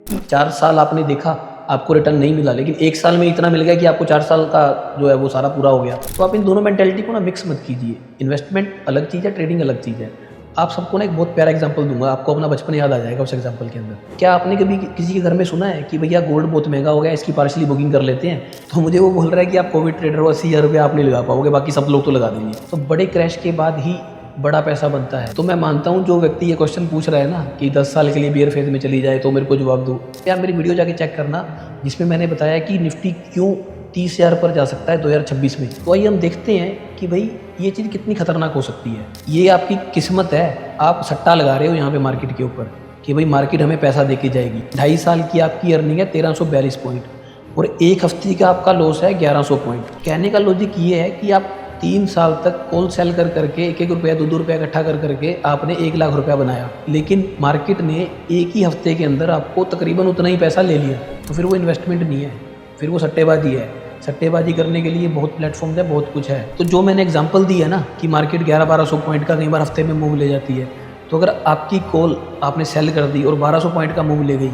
कि 4 साल आपने देखा, आपको रिटर्न नहीं मिला, लेकिन 1 साल में इतना मिल गया कि आपको 4 साल का जो है वो सारा पूरा हो गया। तो आप इन दोनों मेंटालिटी को ना मिक्स मत कीजिए। इन्वेस्टमेंट अलग चीज़ है, ट्रेडिंग अलग चीज़ है। आप सबको ना एक बहुत प्यारा एग्ज़ाम्पल दूँगा, आपको अपना बचपन याद आ जाएगा उस एग्ज़ाम्पल के अंदर। क्या आपने कभी किसी के घर में सुना है कि भैया गोल्ड बहुत महँगा हो गया, इसकी पार्शियली बुकिंग कर लेते हैं? तो मुझे वो बोल रहा है कि आप कोविड ट्रेडर हो, 80,000 रुपए आप नहीं लगा पाओगे, बाकी सब लोग तो लगा देंगे। तो बड़े क्रैश के बाद ही बड़ा पैसा बनता है। तो मैं मानता हूँ जो व्यक्ति ये क्वेश्चन पूछ रहा है ना कि 10 साल के लिए बियर फेज में चली जाए, तो मेरे को जवाब दो। यार मेरी वीडियो जाके चेक करना, जिसमें मैंने बताया कि निफ्टी क्यों 30,000 पर जा सकता है 2026 में। तो आइए हम देखते हैं कि भाई ये चीज़ कितनी खतरनाक हो सकती है। ये आपकी किस्मत है, आप सट्टा लगा रहे हो यहाँ पे मार्केट के ऊपर कि भाई मार्केट हमें पैसा देके जाएगी। 2.5 साल की आपकी अर्निंग है 1342 पॉइंट और एक हफ्ते का आपका लॉस है 1100 पॉइंट। कहने का लॉजिक ये है कि आप 3 साल तक कॉल सेल कर करके 1-1 रुपया 2-2 रुपया इकट्ठा कर करके आपने 1 लाख रुपया बनाया, लेकिन मार्केट ने एक ही हफ्ते के अंदर आपको तकरीबन उतना ही पैसा ले लिया। तो फिर वो इन्वेस्टमेंट नहीं है, फिर वो सट्टेबाजी है। सट्टेबाजी करने के लिए बहुत प्लेटफॉर्म्स है, बहुत कुछ है। तो जो मैंने एग्जांपल दी है ना कि मार्केट 1100-1200 पॉइंट का कई बार हफ्ते में मूव ले जाती है, तो अगर आपकी कॉल आपने सेल कर दी और 1200 पॉइंट का मूव ले गई,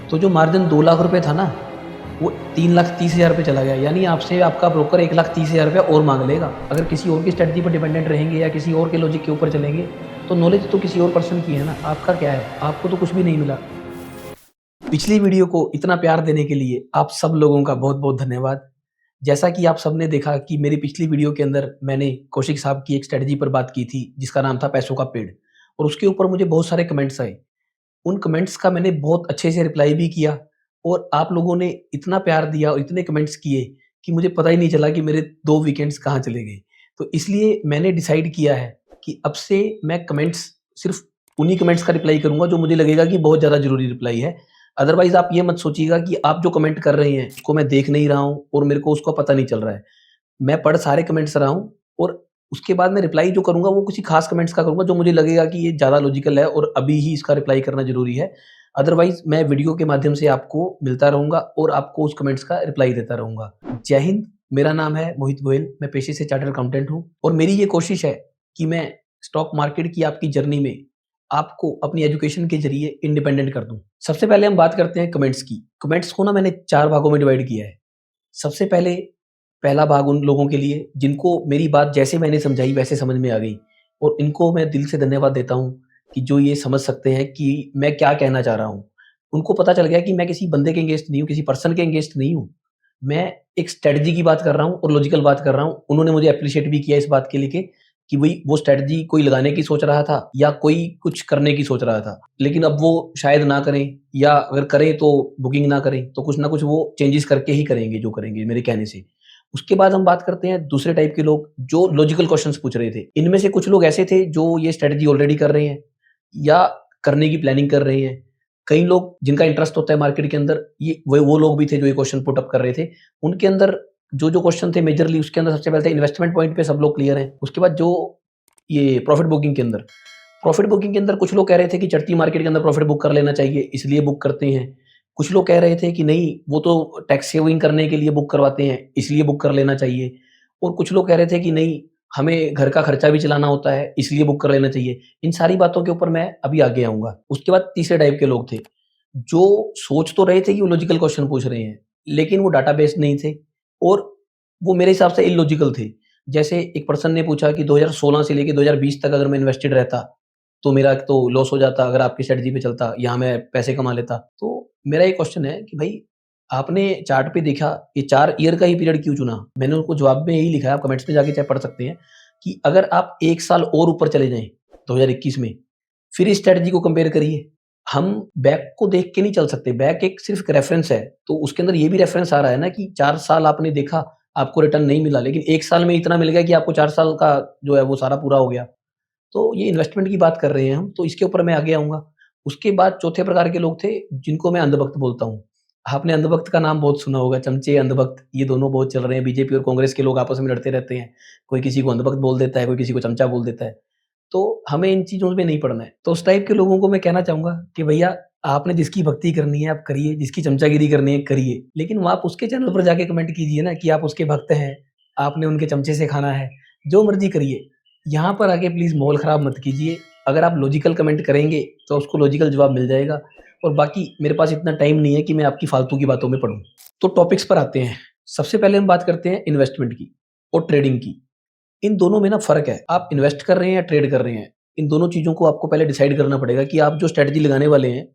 तो जो मार्जिन 2 लाख रुपये था ना, वो 3,30,000 पे चला गया। यानी आपसे आपका ब्रोकर 1,30,000 रुपया और मांग लेगा। अगर किसी और की स्ट्रेटजी पर डिपेंडेंट रहेंगे या किसी और के लॉजिक के ऊपर चलेंगे, तो नॉलेज तो किसी और पर्सन की है ना, आपका क्या है? आपको तो कुछ भी नहीं मिला। पिछली वीडियो को इतना प्यार देने के लिए आप सब लोगों का बहुत बहुत धन्यवाद। जैसा कि आप सबने देखा कि मेरी पिछली वीडियो के अंदर मैंने कौशिक साहब की एक स्ट्रेटजी पर बात की थी, जिसका नाम था पैसों का पेड़, और उसके ऊपर मुझे बहुत सारे कमेंट्स आए। उन कमेंट्स का मैंने बहुत अच्छे से रिप्लाई भी किया और आप लोगों ने इतना प्यार दिया और इतने कमेंट्स किए कि मुझे पता ही नहीं चला कि मेरे 2 वीकेंड्स कहाँ चले गए। तो इसलिए मैंने डिसाइड किया है कि अब से मैं कमेंट्स सिर्फ़ उन्हीं कमेंट्स का रिप्लाई करूँगा जो मुझे लगेगा कि बहुत ज़्यादा ज़रूरी रिप्लाई है। अदरवाइज़ आप ये मत सोचिएगा कि आप जो कमेंट कर रहे हैं, उसको मैं देख नहीं रहा हूँ और मेरे को उसका पता नहीं चल रहा है। मैं पढ़ सारे कमेंट्स रहा हूँ और उसके बाद मैं रिप्लाई जो करूँगा वो किसी खास कमेंट्स का करूँगा जो मुझे लगेगा कि ये ज़्यादा लॉजिकल है और अभी ही इसका रिप्लाई करना ज़रूरी है। अदरवाइज़ मैं वीडियो के माध्यम से आपको मिलता रहूँगा और आपको उस कमेंट्स का रिप्लाई देता रहूँगा। जय हिंद, मेरा नाम है मोहित गोयल, मैं पेशे से चार्टर्ड अकाउंटेंट हूँ और मेरी ये कोशिश है कि मैं स्टॉक मार्केट की आपकी जर्नी में आपको अपनी एजुकेशन के ज़रिए इंडिपेंडेंट कर दूँ। सबसे पहले हम बात करते हैं कमेंट्स की। कमेंट्स को ना मैंने 4 भागों में डिवाइड किया है। सबसे पहले पहला भाग उन लोगों के लिए जिनको मेरी बात जैसे मैंने समझाई वैसे समझ में आ गई और इनको मैं दिल से धन्यवाद देता हूँ कि जो ये समझ सकते हैं कि मैं क्या कहना चाह रहा हूँ। उनको पता चल गया कि मैं किसी बंदे के अगेंस्ट नहीं हूँ, किसी पर्सन के अगेंस्ट नहीं हूँ। मैं एक स्ट्रैटेजी की बात कर रहा हूँ और लॉजिकल बात कर रहा हूँ। उन्होंने मुझे एप्रिशिएट भी किया इस बात के लिए कि वही वो स्ट्रैटेजी कोई लगाने की सोच रहा था या कोई कुछ करने की सोच रहा था। लेकिन अब वो शायद ना करें या अगर करें तो बुकिंग ना करें, तो कुछ ना कुछ वो चेंजेस करके ही करेंगे जो करेंगे मेरे कहने से। उसके बाद हम बात करते हैं दूसरे टाइप के लोग जो लॉजिकल क्वेश्चंस पूछ रहे थे। इनमें से कुछ लोग ऐसे थे जो ये स्ट्रैटेजी ऑलरेडी कर रहे हैं या करने की प्लानिंग कर रहे हैं। कई लोग जिनका इंटरेस्ट होता है मार्केट के अंदर, ये वो लोग भी थे जो ये क्वेश्चन पुट अप कर रहे थे। उनके अंदर जो क्वेश्चन थे मेजरली उसके अंदर सबसे पहले था इन्वेस्टमेंट पॉइंट पे सब लोग क्लियर हैं। उसके बाद जो ये प्रॉफिट बुकिंग के अंदर कुछ लोग कह रहे थे कि चढ़ती मार्केट के अंदर प्रॉफिट बुक कर लेना चाहिए, इसलिए बुक करते हैं। कुछ लोग कह रहे थे कि नहीं, वो तो टैक्स सेविंग करने के लिए बुक करवाते हैं, इसलिए बुक कर लेना चाहिए। और कुछ लोग कह रहे थे कि नहीं, हमें घर का खर्चा भी चलाना होता है, इसलिए बुक कर लेना चाहिए। इन सारी बातों के ऊपर मैं अभी आगे आऊँगा। उसके बाद तीसरे टाइप के लोग थे, जो सोच तो रहे थे कि वो लॉजिकल क्वेश्चन पूछ रहे हैं, लेकिन वो डाटाबेस नहीं थे और वो मेरे हिसाब से इलॉजिकल थे। जैसे एक पर्सन ने पूछा कि 2016 से लेके 2020 तक अगर मैं इन्वेस्टेड रहता, तो मेरा तो लॉस हो जाता, अगर आपकी स्ट्रैटेजी पे चलता, यहाँ मैं पैसे कमा लेता। तो मेरा ये क्वेश्चन है कि भाई आपने चार्ट पे देखा, ये 4 ईयर का ही पीरियड क्यों चुना? मैंने उनको जवाब में यही लिखा है, आप कमेंट्स में जाके चाहे पढ़ सकते हैं कि अगर आप 1 साल और ऊपर चले जाएँ 2021 में, फिर इस स्ट्रैटेजी को कंपेयर करिए। हम बैक को देख के नहीं चल सकते, बैक एक सिर्फ़ एक रेफ़रेंस है। तो उसके अंदर ये भी रेफ़रेंस आ रहा है ना कि 4 साल आपने देखा, आपको रिटर्न नहीं मिला, लेकिन 1 साल में इतना मिल गया कि आपको 4 साल का जो है वो सारा पूरा हो गया। तो ये इन्वेस्टमेंट की बात कर रहे हैं हम, तो इसके ऊपर मैं आगे आऊँगा। उसके बाद चौथे प्रकार के लोग थे, जिनको मैं अंधभक्त बोलता हूँ। आपने अंधभक्त का नाम बहुत सुना होगा, चमचे, अंधभक्त, ये दोनों बहुत चल रहे हैं। बीजेपी और कांग्रेस के लोग आपस में लड़ते रहते हैं। कोई किसी को अंधभक्त बोल देता है, कोई किसी को चमचा बोल देता है। तो हमें इन चीज़ों में नहीं पड़ना है। तो उस टाइप के लोगों को मैं कहना चाहूँगा कि भैया आपने जिसकी भक्ति करनी है आप करिए, जिसकी चमचागिरी करनी है करिए। लेकिन आप उसके चैनल पर जाके कमेंट कीजिए ना कि आप उसके भक्त हैं, आपने उनके चमचे से खाना है, जो मर्ज़ी करिए। यहाँ पर आके प्लीज़ माहौल ख़राब मत कीजिए। अगर आप लॉजिकल कमेंट करेंगे, तो उसको लॉजिकल जवाब मिल जाएगा और बाकी मेरे पास इतना टाइम नहीं है कि मैं आपकी फालतू की बातों में पढूँ। तो टॉपिक्स पर आते हैं। सबसे पहले हम बात करते हैं इन्वेस्टमेंट की और ट्रेडिंग की। इन दोनों में ना फ़र्क है। आप इन्वेस्ट कर रहे हैं या ट्रेड कर रहे हैं, इन दोनों चीज़ों को आपको पहले डिसाइड करना पड़ेगा कि आप जो स्ट्रैटेजी लगाने वाले हैं,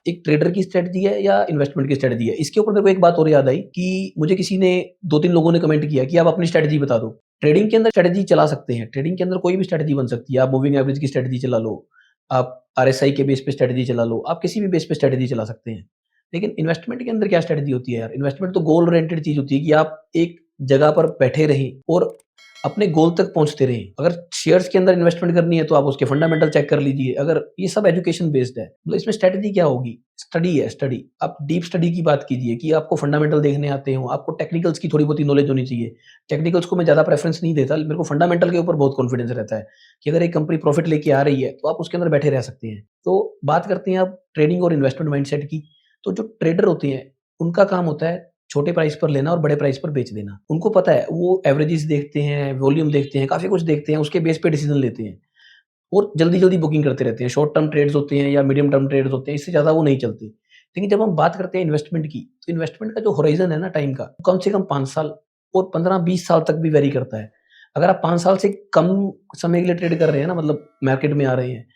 एक ट्रेडर की स्ट्रैटेजी है या इन्वेस्टमेंट की स्ट्रैटेजी है। इसके ऊपर मेरे को एक बात और याद आई कि मुझे किसी ने 2-3 लोगों ने कमेंट किया कि आप अपनी स्ट्रैटेजी बता दो। ट्रेडिंग के अंदर स्ट्रैटेजी चला सकते हैं, ट्रेडिंग के अंदर कोई भी स्ट्रैटेजी बन सकती है। आप मूविंग एवरेज की स्ट्रैटेजी चला लो, आप आरएसआई के बेस पे स्ट्रैटेजी चला लो, आप किसी भी बेस पे स्ट्रैटेजी चला सकते हैं। लेकिन इन्वेस्टमेंट के अंदर क्या स्ट्रैटेजी होती है यार? इन्वेस्टमेंट तो गोल ओरिएंटेड चीज़ होती है कि आप एक जगह पर बैठे रहें और अपने गोल तक पहुँचते रहें। अगर शेयर्स के अंदर इन्वेस्टमेंट करनी है तो आप उसके फंडामेंटल चेक कर लीजिए। अगर ये सब एजुकेशन बेस्ड है, मतलब इसमें स्ट्रैटेजी क्या होगी? स्टडी है, स्टडी। आप डीप स्टडी की बात कीजिए कि आपको फंडामेंटल देखने आते हों, आपको टेक्निकल्स की थोड़ी बहुत ही नॉलेज होनी चाहिए। टेक्निकल्स को मैं ज़्यादा प्रेफ़रेंस नहीं देता, मेरे को फंडामेंटल के ऊपर बहुत कॉन्फिडेंस रहता है कि अगर एक कंपनी प्रॉफ़िट लेके आ रही है, तो आप उसके अंदर बैठे रह सकते हैं। तो बात करते हैं अब ट्रेडिंग और इन्वेस्टमेंट माइंडसेट की। तो जो ट्रेडर होते हैं, उनका काम होता है छोटे प्राइस पर लेना और बड़े प्राइस पर बेच देना। उनको पता है, वो एवरेजेस देखते हैं, वॉल्यूम देखते हैं, काफ़ी कुछ देखते हैं, उसके बेस पे डिसीज़न लेते हैं और जल्दी-जल्दी बुकिंग करते रहते हैं। शॉर्ट टर्म ट्रेड्स होते हैं या मीडियम टर्म ट्रेड्स होते हैं, इससे ज़्यादा वो नहीं चलते। लेकिन जब हम बात करते हैं इन्वेस्टमेंट की, तो इन्वेस्टमेंट का जो होराइज़न है ना टाइम का, कम से कम 5 साल और 15-20 साल तक भी वेरी करता है। अगर आप 5 साल से कम समय के लिए ट्रेड कर रहे हैं ना, मतलब मार्केट में आ रहे हैं,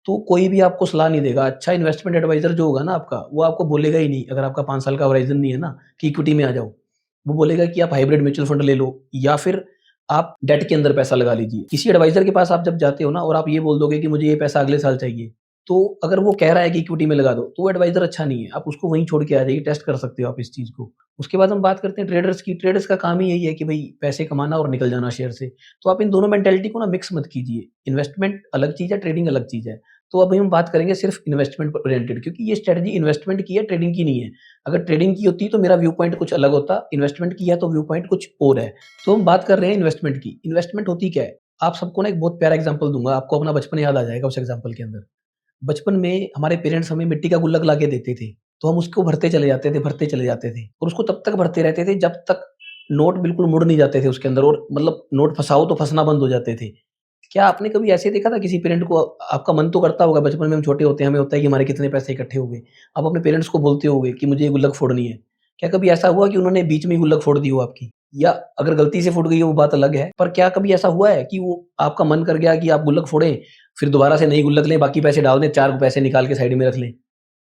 तो कोई भी आपको सलाह नहीं देगा। अच्छा इन्वेस्टमेंट एडवाइज़र जो होगा ना आपका, वो आपको बोलेगा ही नहीं, अगर आपका 5 साल का होराइज़न नहीं है ना कि इक्विटी में आ जाओ। वो बोलेगा कि आप हाइब्रिड म्यूचुअल फंड ले लो या फिर आप डेट के अंदर पैसा लगा लीजिए। किसी एडवाइज़र के पास आप जब जाते हो ना और आप ये बोल दोगे कि मुझे ये पैसा अगले साल चाहिए, तो अगर वो कह रहा है कि इक्विटी में लगा दो, तो वो एडवाइज़र अच्छा नहीं है। आप उसको वहीं छोड़ के आ जाइए, टेस्ट कर सकते हो आप इस चीज़ को। उसके बाद हम बात करते हैं ट्रेडर्स की। ट्रेडर्स का काम ही यही है कि भई पैसे कमाना और निकल जाना शेयर से। तो आप इन दोनों मेंटालिटी को ना मिक्स मत कीजिए। इन्वेस्टमेंट अलग चीज़ है, ट्रेडिंग अलग चीज़ है। तो अभी हम बात करेंगे सिर्फ़ इन्वेस्टमेंट पर ओरिएंटेड, क्योंकि ये स्ट्रैटेजी इन्वेस्टमेंट की है, ट्रेडिंग की नहीं है। अगर ट्रेडिंग की होती तो मेरा व्यू पॉइंट कुछ अलग होता, इन्वेस्टमेंट की है तो व्यू पॉइंट कुछ और है। तो हम बात कर रहे हैं इन्वेस्टमेंट की। इन्वेस्टमेंट होती क्या है? आप सबको ना एक बहुत प्यारा एग्ज़ाम्पल दूँगा, आपको अपना बचपन याद आ जाएगा उस एग्ज़ाम्पल के अंदर। बचपन में हमारे पेरेंट्स हमें मिट्टी का गुल्लक ला के देते थे, तो हम उसको भरते चले जाते थे, भरते चले जाते थे और उसको तब तक भरते रहते थे जब तक नोट बिल्कुल मुड़ नहीं जाते थे उसके अंदर, और मतलब नोट फँसाओ तो फँसना बंद हो जाते थे। क्या आपने कभी ऐसे देखा था किसी पेरेंट को? आपका मन तो करता होगा, बचपन में हम छोटे होते हैं, हमें होता है कि हमारे कितने पैसे इकट्ठे हो गए। आप अपने पेरेंट्स को बोलते होगे कि मुझे ये गुल्लक फोड़नी है। क्या कभी ऐसा हुआ कि उन्होंने बीच में ही गुल्लक फोड़ दी हो आपकी? या अगर गलती से फूट गई है वो बात अलग है, पर क्या कभी ऐसा हुआ है कि वो आपका मन कर गया कि आप गुल्लक फोड़ें, फिर दोबारा से नई गुल्लक लें, बाकी पैसे डाल दें, 4 पैसे निकाल के साइड में रख लें?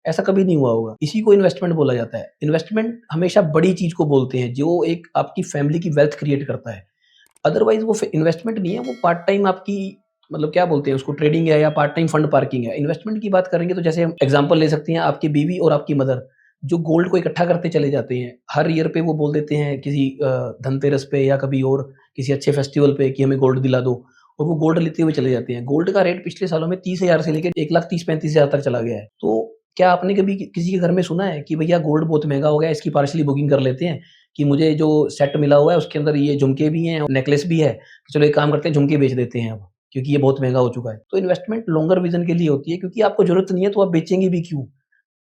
ऐसा कभी नहीं हुआ होगा। इसी को इन्वेस्टमेंट बोला जाता है। इन्वेस्टमेंट हमेशा बड़ी चीज़ को बोलते हैं, जो एक आपकी फैमिली की वेल्थ क्रिएट करता है। अदरवाइज़ वो इन्वेस्टमेंट नहीं है, वो पार्ट टाइम आपकी, मतलब क्या बोलते हैं उसको, ट्रेडिंग है या पार्ट टाइम फंड पार्किंग है। इन्वेस्टमेंट की बात करेंगे तो जैसे हम एग्ज़ाम्पल ले सकते हैं, आपकी बीवी और आपकी मदर जो गोल्ड को इकट्ठा करते चले जाते हैं। हर ईयर पे वो बोल देते हैं किसी धनतेरस पे या कभी और किसी अच्छे फेस्टिवल पे कि हमें गोल्ड दिला दो, और वो गोल्ड लेते हुए चले जाते हैं। गोल्ड का रेट पिछले सालों में 30,000 से लेके 1,30,000-35,000 तक चला गया है। तो क्या आपने कभी किसी के घर में सुना है कि भैया गोल्ड बहुत महँगा हो गया है, इसकी पार्शियली बुकिंग कर लेते हैं कि मुझे जो सेट मिला हुआ है उसके अंदर ये झुमके भी हैं और नेकलेस भी है, तो चलो एक काम करते हैं झुमके बेच देते हैं अब, क्योंकि ये बहुत महँगा हो चुका है। तो इन्वेस्टमेंट लॉन्गर विज़न के लिए होती है, क्योंकि आपको ज़रूरत नहीं है तो आप बेचेंगे भी क्यों?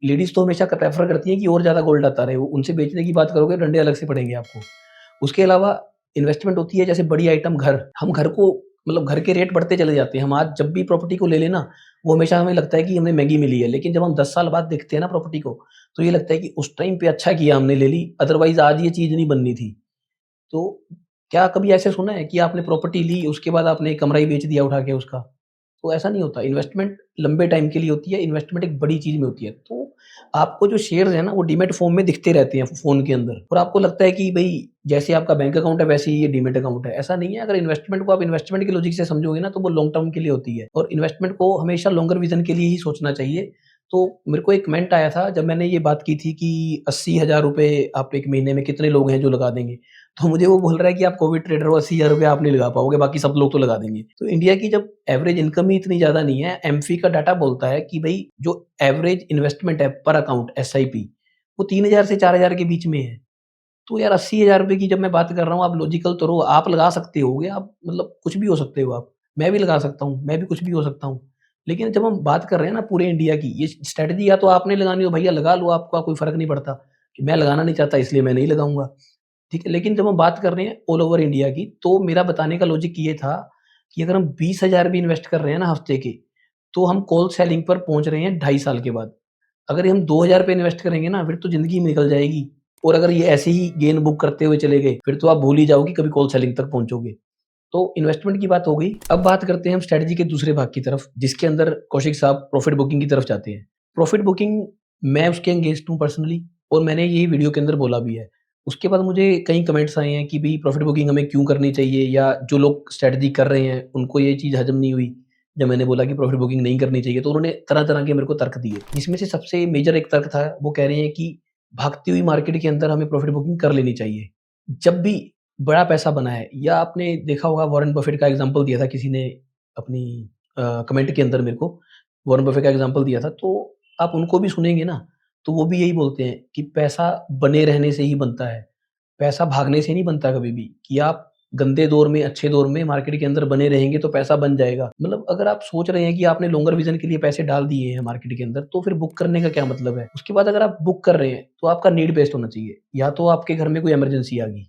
लेडीज़ तो हमेशा प्रेफ़र करती हैं कि और ज़्यादा गोल्ड आता रहे, वो उनसे बेचने की बात करोगे डंडे अलग से पड़ेंगे आपको। उसके अलावा इन्वेस्टमेंट होती है जैसे बड़ी आइटम घर, हम घर को, मतलब घर के रेट बढ़ते चले जाते हैं। हम आज जब भी प्रॉपर्टी को ले लें ना, वो हमेशा हमें लगता है कि हमें महँगी मिली है, लेकिन जब हम 10 साल बाद देखते हैं ना प्रॉपर्टी को, तो ये लगता है कि उस टाइम पे अच्छा किया हमने ले ली, अदरवाइज़ आज ये चीज़ नहीं बननी थी। तो क्या कभी ऐसे सुना है कि आपने प्रॉपर्टी ली, उसके बाद आपने एक कमरा ही बेच दिया उठा के उसका? तो ऐसा नहीं होता। इन्वेस्टमेंट लंबे टाइम के लिए होती है, इन्वेस्टमेंट एक बड़ी चीज़ में होती है। तो आपको जो शेयर्स हैं ना, वो डीमैट फ़ॉर्म में दिखते रहते हैं फ़ोन के अंदर, और आपको लगता है कि भई जैसे आपका बैंक अकाउंट है वैसे ही ये डीमैट अकाउंट है। ऐसा नहीं है। अगर इन्वेस्टमेंट को आप इन्वेस्टमेंट के लॉजिक से समझोगे ना, तो वो लॉन्ग टर्म के लिए होती है, और इन्वेस्टमेंट को हमेशा लॉन्गर विज़न के लिए ही सोचना चाहिए। तो मेरे को एक कमेंट आया था जब मैंने ये बात की थी कि ₹80,000 आप 1 महीने में कितने लोग हैं जो लगा देंगे? तो मुझे वो बोल रहा है कि आप कोविड ट्रेडर हो, ₹80,000 आप नहीं लगा पाओगे, बाकी सब लोग तो लगा देंगे। तो इंडिया की जब एवरेज इनकम ही इतनी ज़्यादा नहीं है, एमफी का डाटा बोलता है कि भई जो एवरेज इन्वेस्टमेंट है पर अकाउंट एसआईपी, वो 3,000 से 4,000 के बीच में है। तो यार ₹80,000 की जब मैं बात कर रहा हूँ, आप लॉजिकल तो रहो, आप लगा सकते होगे, आप मतलब कुछ भी हो सकते हो आप। मैं भी लगा सकता हूँ, मैं भी कुछ भी हो सकता हूँ। लेकिन जब हम बात कर रहे हैं ना पूरे इंडिया की, ये स्ट्रैटेजी या तो आपने लगानी हो भैया लगा लो, आपका कोई फ़र्क नहीं पड़ता। कि मैं लगाना नहीं चाहता इसलिए मैं नहीं लगाऊँगा। ठीक है, लेकिन जब हम बात कर रहे हैं ऑल ओवर इंडिया की, तो मेरा बताने का लॉजिक ये था कि अगर हम 20,000 भी इन्वेस्ट कर रहे हैं ना हफ्ते के, तो हम कॉल सेलिंग पर पहुँच रहे हैं 2.5 साल के बाद। अगर हम 2000 पे इन्वेस्ट करेंगे ना, फिर तो ज़िंदगी में निकल जाएगी। और अगर ये ऐसे ही गेन बुक करते हुए चले गए, फिर तो आप भूल ही जाओगे कभी कॉल सेलिंग तक पहुँचोगे। तो इन्वेस्टमेंट की बात हो गई। अब बात करते हैं हम स्ट्रैटेजी के दूसरे भाग की तरफ, जिसके अंदर कौशिक साहब प्रॉफिट बुकिंग की तरफ जाते हैं। प्रॉफिट बुकिंग मैं उसके अगेंस्ट हूँ पर्सनली, और मैंने यही वीडियो के अंदर बोला भी है। उसके बाद मुझे कई कमेंट्स आए हैं कि भई प्रॉफिट बुकिंग हमें क्यों करनी चाहिए, या जो लोग स्ट्रैटेजी कर रहे हैं, उनको ये चीज़ हज़म नहीं हुई। जब मैंने बोला कि प्रॉफिट बुकिंग नहीं करनी चाहिए, तो उन्होंने तरह-तरह के मेरे को तर्क दिए। जिसमें से सबसे मेजर एक तर्क था, वो कह रहे हैं कि भागती हुई मार्केट के अंदर हमें प्रॉफिट बुकिंग कर लेनी चाहिए। जब भी बड़ा पैसा बना है, या आपने देखा होगा वॉरेन बफेट का एग्ज़ाम्पल दिया था किसी ने अपनी कमेंट के अंदर मेरे को, वॉरेन बफेट का एग्ज़ाम्पल दिया था, तो आप उनको भी सुनेंगे ना, तो वो भी यही बोलते हैं कि पैसा बने रहने से ही बनता है। पैसा भागने से नहीं बनता कभी भी, कि आप गंदे दौर में, अच्छे दौर में मार्केट के अंदर बने रहेंगे तो पैसा बन जाएगा। मतलब अगर आप सोच रहे हैं कि आपने लॉन्गर विज़न के लिए पैसे डाल दिए हैं मार्केट के अंदर, तो फिर बुक करने का क्या मतलब है? उसके बाद अगर आप बुक कर रहे हैं, तो आपका नीड बेस्ड होना चाहिए। या तो आपके घर में कोई इमरजेंसी आ गई,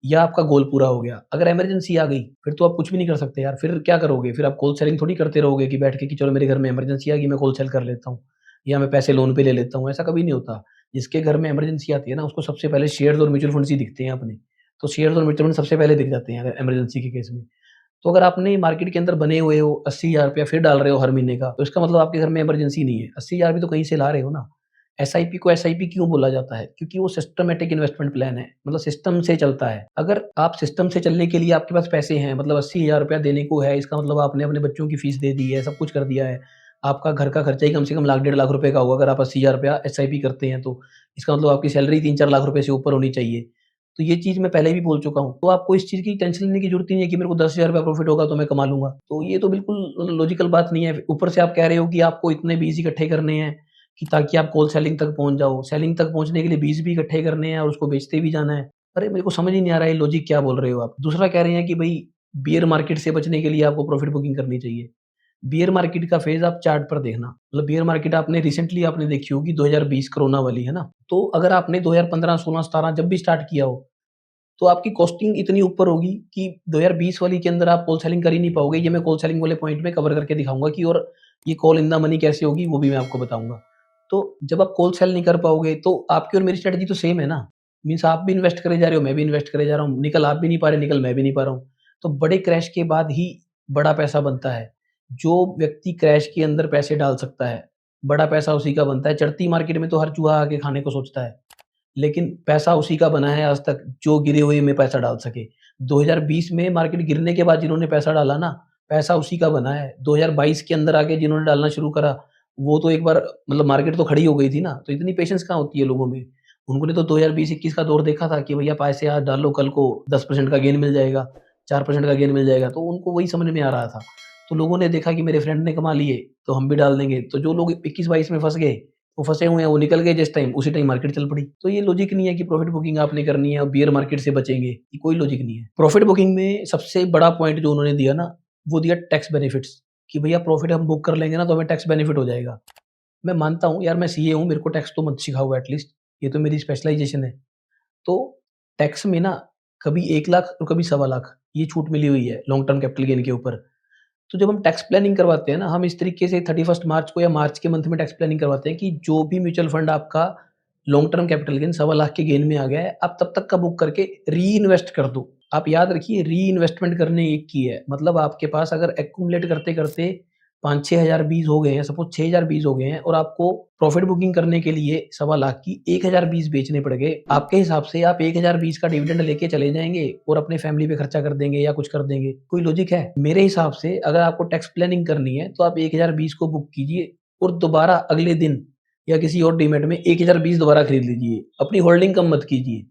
या आपका गोल पूरा हो गया। अगर इमरजेंसी आ गई, फिर तो आप कुछ भी नहीं कर सकते यार, फिर क्या करोगे? फिर आप कोल्ड सेलिंग थोड़ी करते रहोगे कि बैठ के कि चलो मेरे घर में इमरजेंसी आ गई, मैं कोल्ड सेल कर लेता हूँ, या मैं पैसे लोन पे ले लेता हूँ, ऐसा कभी नहीं होता। जिसके घर में इमरजेंसी आती है ना, उसको सबसे पहले शेयर्स और म्यूचुअल फंड्स ही दिखते हैं अपने। तो शेयर्स और म्यूचुअल फंड सबसे पहले दिख जाते हैं अगर इमरजेंसी के केस में। तो अगर आपने मार्केट के अंदर बने हुए हो, 80,000 रुपया फिर डाल रहे हो हर महीने का, तो इसका मतलब आपके घर में इमरजेंसी नहीं है। 80,000 भी तो कहीं से ला रहे हो ना। एसआईपी को एसआईपी क्यों बोला जाता है? क्योंकि वो सिस्टमैटिक इन्वेस्टमेंट प्लान है, मतलब सिस्टम से चलता है। अगर आप सिस्टम से चलने के लिए आपके पास पैसे हैं, मतलब 80,000 रुपया देने को है, इसका मतलब आपने अपने बच्चों की फीस दे दी है, सब कुछ कर दिया है। आपका घर का खर्चा ही कम से कम लाख, डेढ़ लाख रुपए का होगा अगर आप 80,000 रुपया एसआईपी करते हैं तो। इसका मतलब आपकी सैलरी 3-4 लाख रुपए से ऊपर होनी चाहिए। तो ये चीज़ मैं पहले भी बोल चुका हूँ। तो आपको इस चीज़ की टेंशन लेने की ज़रूरत ही नहीं है कि मेरे को 10,000 रुपया प्रॉफ़िट होगा तो मैं कमा लूँगा। तो ये तो बिल्कुल लॉजिकल बात नहीं है। ऊपर से आप कह रहे हो कि आपको इतने बीज इकट्ठे करने हैं कि ताकि आप कोल्ड सेलिंग तक पहुँच जाओ। सेलिंग तक पहुँचने के लिए बीज भी इकट्ठे करने हैं और उसको बेचते भी जाना है। अरे मेरे को समझ ही नहीं आ रहा है ये लॉजिक क्या बोल रहे हो आप? दूसरा कह रहे हैं कि भई बियर मार्केट से बचने के लिए आपको प्रॉफ़िट बुकिंग करनी चाहिए। बियर मार्केट का फ़ेज़ आप चार्ट पर देखना। मतलब बियर मार्केट आपने रिसेंटली आपने देखी होगी 2020 कोरोना वाली, है ना? तो अगर आपने 2015, 16, 17 जब भी स्टार्ट किया हो, तो आपकी कॉस्टिंग इतनी ऊपर होगी कि 2020 वाली के अंदर आप कॉल सेलिंग कर ही नहीं पाओगे। ये मैं कॉल सेलिंग वाले पॉइंट में कवर करके दिखाऊँगा कि और ये कॉल इन द मनी कैसे होगी, वो भी मैं आपको बताऊँगा। तो जब आप कॉल सेल नहीं कर पाओगे, तो आपकी और मेरी स्ट्रैटेजी तो सेम है ना। मीन्स आप भी इन्वेस्ट करे जा रहे हो, मैं भी इन्वेस्ट करे जा रहा हूँ। निकल आप भी नहीं पा रहे, निकल मैं भी नहीं पा रहा हूँ। तो बड़े क्रैश के बाद ही बड़ा पैसा बनता है। जो व्यक्ति क्रैश के अंदर पैसे डाल सकता है, बड़ा पैसा उसी का बनता है। चढ़ती मार्केट में तो हर चूहा आके खाने को सोचता है। लेकिन पैसा उसी का बना है आज तक जो गिरे हुए में पैसा डाल सके। 2020 में मार्केट गिरने के बाद जिन्होंने पैसा डाला ना, पैसा उसी का बना है। 2022 के अंदर आके जिन्होंने डालना शुरू करा, वो तो एक बार मतलब मार्केट तो खड़ी हो गई थी ना, तो इतनी पेशेंस कहाँ होती है लोगों में। उन्होंने तो 2020-21 का दौर देखा था कि भैया पैसे आज डालो, कल को 10% का गेन मिल जाएगा, 4% का गेन मिल जाएगा, तो उनको वही समझ में आ रहा था। तो लोगों ने देखा कि मेरे फ्रेंड ने कमा लिए, तो हम भी डाल देंगे। तो जो लोग 21-22 में फँस गए, वो फँसे हुए हैं, वो निकल गए जिस टाइम, उसी टाइम मार्केट चल पड़ी। तो ये लॉजिक नहीं है कि प्रॉफिट बुकिंग आपने करनी है और बियर मार्केट से बचेंगे, ये कोई लॉजिक नहीं है। प्रॉफिट बुकिंग में सबसे बड़ा पॉइंट जो उन्होंने दिया ना, वो दिया टैक्स बेनिफिट्स, कि भैया प्रॉफिट हम बुक कर लेंगे ना तो हमें टैक्स बेनिफिट हो जाएगा। मैं मानता हूँ यार, मैं सीए हूँ, मेरे को टैक्स तो मत सिखाओ एटलीस्ट, ये तो मेरी स्पेशलाइज़ेशन है। तो टैक्स में ना कभी 1 लाख और कभी सवा लाख ये छूट मिली हुई है लॉन्ग टर्म कैपिटल गेन के ऊपर। तो जब हम टैक्स प्लानिंग करवाते हैं ना, हम इस तरीके से 31st मार्च को या मार्च के मंथ में टैक्स प्लानिंग करवाते हैं कि जो भी म्यूचुअल फंड आपका लॉन्ग टर्म कैपिटल गेन सवा लाख के गेन में आ गया है, आप तब तक का बुक करके री-इन्वेस्ट कर दो। आप याद रखिए, री-इन्वेस्टमेंट करने एक की है। मतलब आपके पास अगर एक्यूमुलेट करते-करते 5-6 हज़ार बीज हो गए हैं, सपोज़ 6,000 बीज हो गए हैं और आपको प्रॉफिट बुकिंग करने के लिए सवा लाख की 1,000 बीज बेचने पड़ गए। आपके हिसाब से आप 1,000 बीज का डिविडेंड लेके चले जाएँगे और अपने फैमिली पे खर्चा कर देंगे या कुछ कर देंगे। कोई लॉजिक है? मेरे हिसाब से अगर आपको टैक्स प्लानिंग करनी है, तो आप 1,000 बीज को बुक कीजिए और दोबारा अगले दिन या किसी और डीमैट में 1,000 बीज दोबारा खरीद लीजिए। अपनी होल्डिंग कम मत कीजिए।